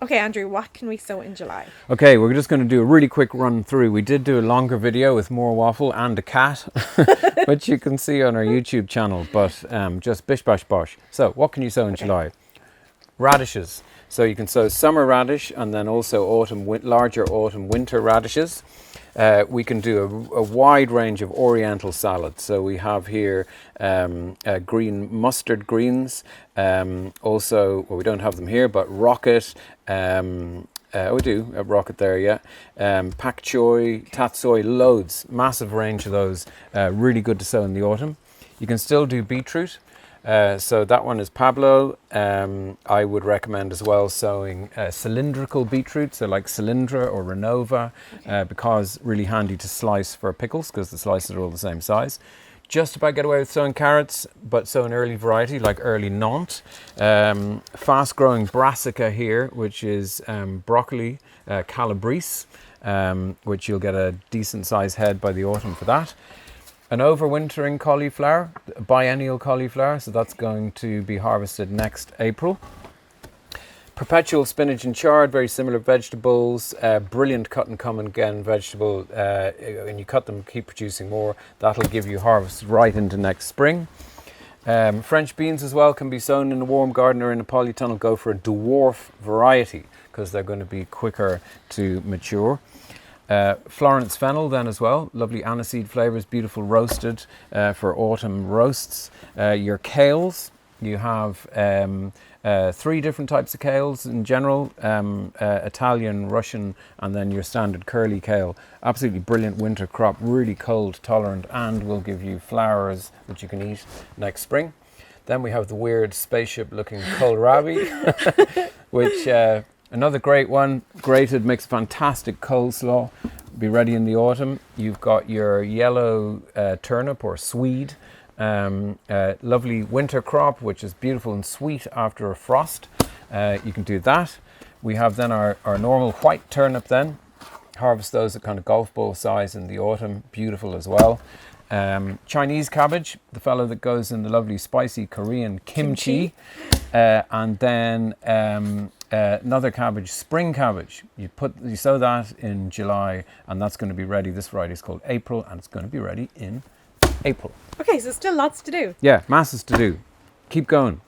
Okay, Andrew, what can we sow in July? Okay, we're just going to do a really quick run through. We did do a longer video with more waffle and a cat, which you can see on our YouTube channel, but just bish bash bosh. So what can you sow in July? Radishes. So you can sow summer radish and then also larger autumn winter radishes. We can do a wide range of Oriental salads. So we have here green mustard greens. Also, well, we don't have them here, but rocket. We do a rocket there, yeah. Pak Choi, tatsoi, loads, massive range of those. Really good to sow in the autumn. You can still do beetroot. So that one is Pablo. I would recommend as well sowing cylindrical beetroot, so like Cylindra or Renova, because really handy to slice for pickles because the slices are all the same size. Just about get away with sowing carrots, but sow an early variety like Early Nantes. Fast growing brassica here, which is broccoli, Calabrese, which you'll get a decent size head by the autumn for that. An overwintering cauliflower, biennial cauliflower, so that's going to be harvested next April. Perpetual spinach and chard, very similar vegetables. Brilliant cut and come again vegetable. When you cut them, keep producing more. That'll give you harvest right into next spring. French beans as well can be sown in a warm garden or in a polytunnel. Go for a dwarf variety because they're going to be quicker to mature. Florence Fennel then as well, lovely aniseed flavours, beautiful roasted for autumn roasts. Your kales, you have 3 different types of kales in general, Italian, Russian, and then your standard curly kale. Absolutely brilliant winter crop, really cold tolerant, and will give you flowers which you can eat next spring. Then we have the weird spaceship looking Kohl Rabi, which another great one, grated, makes fantastic coleslaw. Be ready in the autumn. You've got your yellow turnip or Swede, lovely winter crop, which is beautiful and sweet after a frost. You can do that. We have then our normal white turnip then. Harvest those at kind of golf ball size in the autumn. Beautiful as well. Chinese cabbage, the fellow that goes in the lovely spicy Korean kimchi. And then another cabbage, spring cabbage. You sow that in July, and that's going to be ready. This variety is called April, and it's going to be ready in April. Okay, so still lots to do. Yeah, masses to do. Keep going.